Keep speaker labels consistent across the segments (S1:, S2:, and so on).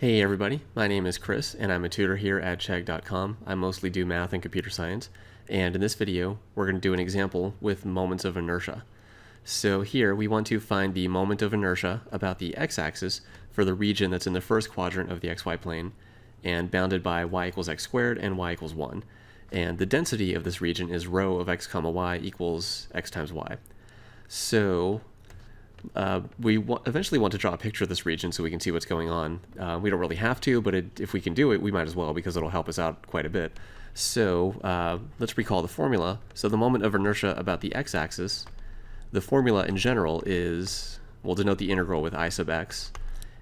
S1: Hey everybody, my name is Chris and I'm a tutor here at Chegg.com. I mostly do math and computer science, and in this video we're going to do an example with moments of inertia. So here we want to find the moment of inertia about the x-axis for the region that's in the first quadrant of the xy plane and bounded by y equals x squared and y equals 1. And the density of this region is rho of x comma y equals x times y. So we eventually want to draw a picture of this region so we can see what's going on. We don't really have to, but if we can do it, we might as well because it'll help us out quite a bit. So let's recall the formula. So the moment of inertia about the x-axis, the formula in general is, we'll denote the integral with I sub x,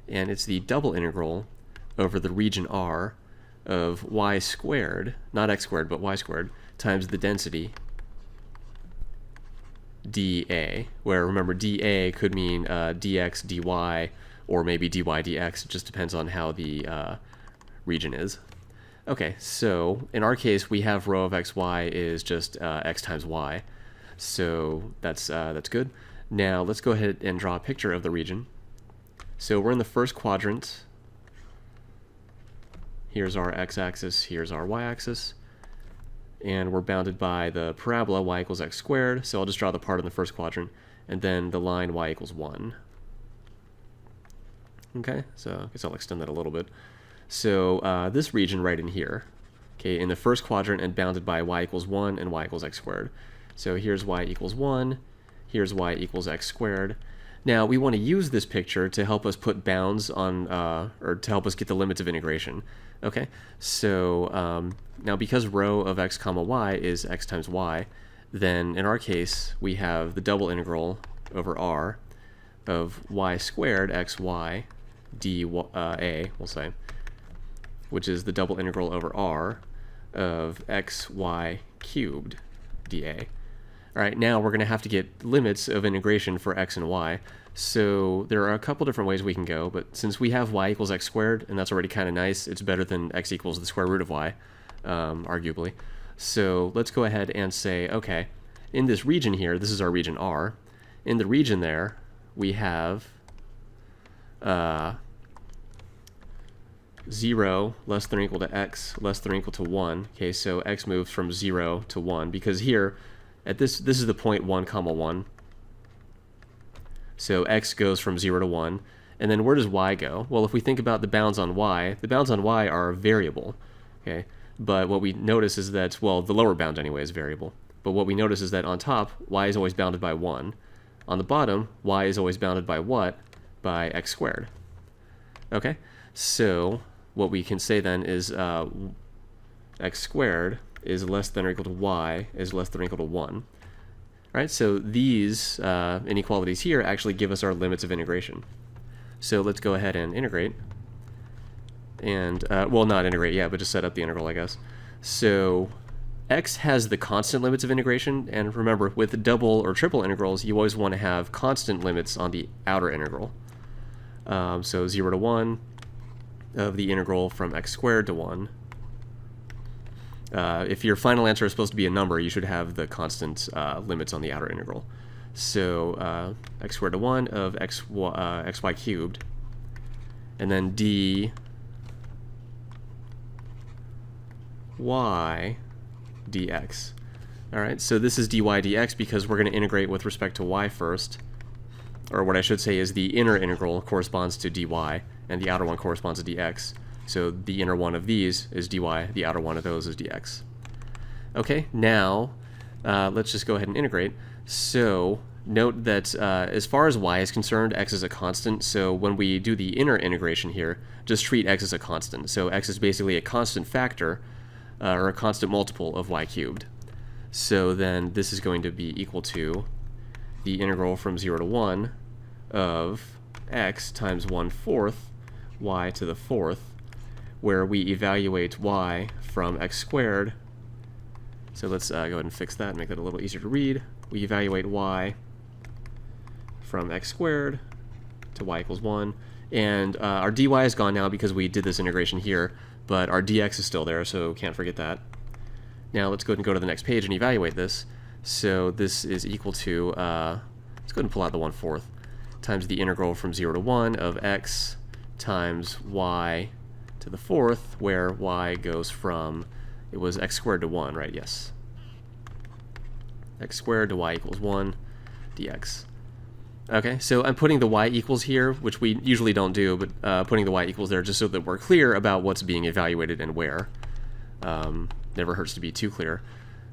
S1: and it's the double integral over the region R of y squared, not x squared, but y squared, times the density dA, where remember dA could mean dx, dy, or maybe dy, dx. It just depends on how the region is. Okay, so in our case, we have rho of xy is just x times y. So that's good. Now let's go ahead and draw a picture of the region. So we're in the first quadrant. Here's our x-axis, here's our y-axis. And we're bounded by the parabola y equals x squared, so I'll just draw the part in the first quadrant, and then the line y equals 1. Okay, so I guess I'll extend that a little bit. So this region right in here, okay, in the first quadrant and bounded by y equals 1 and y equals x squared. So here's y equals 1, here's y equals x squared. Now we want to use this picture to help us put bounds on, or to help us get the limits of integration. Okay, so now because rho of x comma y is x times y, then in our case we have the double integral over r of y squared xy dA, we'll say, which is the double integral over r of xy cubed dA. All right, now we're going to have to get limits of integration for x and y. So there are a couple different ways we can go, but since we have y equals x squared, and that's already kind of nice, it's better than x equals the square root of y, arguably. So let's go ahead and say, okay, in this region here, this is our region R. In the region there, we have 0 less than or equal to x less than or equal to 1. Okay, so x moves from 0 to 1, because here, at this is the point 1 comma 1. So x goes from 0 to 1. And then where does y go? Well, if we think about the bounds on y are variable. Okay, but what we notice is that, well, the lower bound anyway is variable. But what we notice is that on top, y is always bounded by 1. On the bottom, y is always bounded by what? By x squared. Okay, so what we can say then is x squared is less than or equal to y is less than or equal to 1. Right, so these inequalities here actually give us our limits of integration. So let's go ahead and integrate. And, well, not integrate yet, but just set up the integral, I guess. So x has the constant limits of integration, and remember, with double or triple integrals, you always want to have constant limits on the outer integral. So 0 to 1 of the integral from x squared to 1. If your final answer is supposed to be a number, you should have the constant limits on the outer integral. So x squared to 1 of xy cubed, and then dy dx. All right, so this is dy dx because we're going to integrate with respect to y first, or what I should say is the inner integral corresponds to dy, and the outer one corresponds to dx. So the inner one of these is dy, the outer one of those is dx. Okay, now let's just go ahead and integrate. So note that as far as y is concerned, x is a constant. So when we do the inner integration here, just treat x as a constant. So x is basically a constant factor, or a constant multiple of y cubed. So then this is going to be equal to the integral from 0 to 1 of x times 1/4 y to the 4th, where we evaluate y from x squared. So let's go ahead and fix that and make that a little easier to read. We evaluate y from x squared to y equals 1. And our dy is gone now because we did this integration here, but our dx is still there, so can't forget that. Now let's go ahead and go to the next page and evaluate this. So this is equal to, let's go ahead and pull out the 1/4, times the integral from 0 to 1 of x times y to the fourth, where y goes from, it was x squared to 1, right? Yes. X squared to y equals 1 dx. Okay, so I'm putting the y equals here, which we usually don't do, but putting the y equals there just so that we're clear about what's being evaluated and where. Never hurts to be too clear.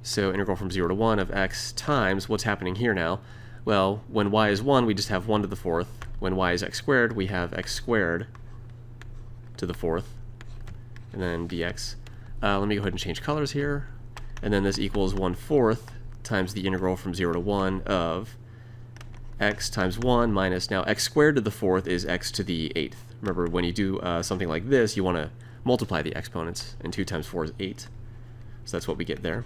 S1: So integral from 0 to 1 of x times, what's happening here now? Well, when y is 1, we just have 1 to the fourth. When y is x squared, we have x squared to the fourth, and then dx. Let me go ahead and change colors here. And then this equals 1/4 times the integral from 0 to 1 of x times 1 minus, now x squared to the fourth is x to the 8th. Remember, when you do something like this, you want to multiply the exponents, and 2 times 4 is 8. So that's what we get there.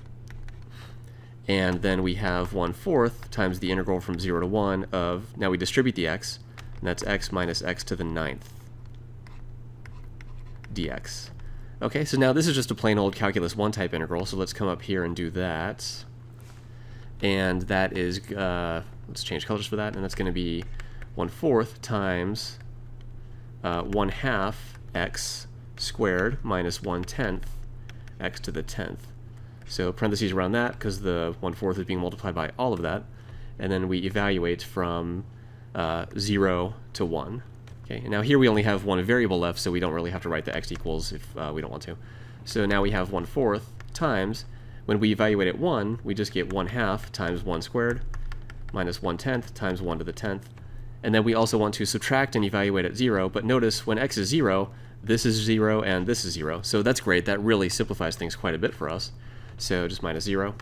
S1: And then we have 1/4 times the integral from 0 to 1 of, now we distribute the x, and that's x minus x to the 9th dx. Okay, so now this is just a plain old calculus 1 type integral, so let's come up here and do that. And that is, let's change colors for that, and that's going to be 1/4 times 1/2 x squared minus 1/10 x to the 10th. So parentheses around that because the 1/4 is being multiplied by all of that, and then we evaluate from 0 to 1. Okay, and now here we only have one variable left, so we don't really have to write the x equals if we don't want to. So now we have 1/4 times, when we evaluate at 1, we just get 1/2 times 1 squared minus 1/10 times 1 to the 10th. And then we also want to subtract and evaluate at 0, but notice when x is 0, this is 0 and this is 0. So that's great. That really simplifies things quite a bit for us. So just minus 0.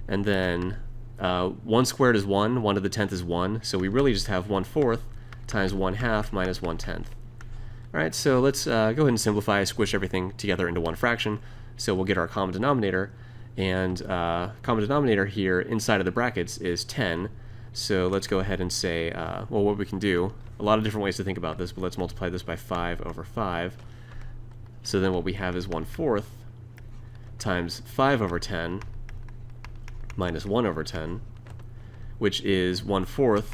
S1: And then 1 squared is 1, 1 to the 10th is 1. So we really just have 1/4 times 1/2 minus 1/10. All right, so let's go ahead and simplify, squish everything together into one fraction. So we'll get our common denominator. And common denominator here inside of the brackets is 10. So let's go ahead and say, well, what we can do, a lot of different ways to think about this, but let's multiply this by 5 over 5. So then what we have is 1/4 times 5 over 10 minus 1 over 10, which is 1/4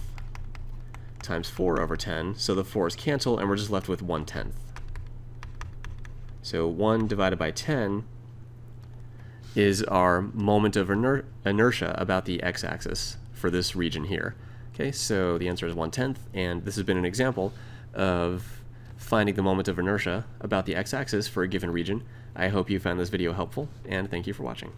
S1: times 4 over 10. So the 4's cancel, and we're just left with 1/10. So 1 divided by 10 is our moment of inertia about the x-axis for this region here. Okay, so the answer is 1/10, and this has been an example of finding the moment of inertia about the x-axis for a given region. I hope you found this video helpful, and thank you for watching.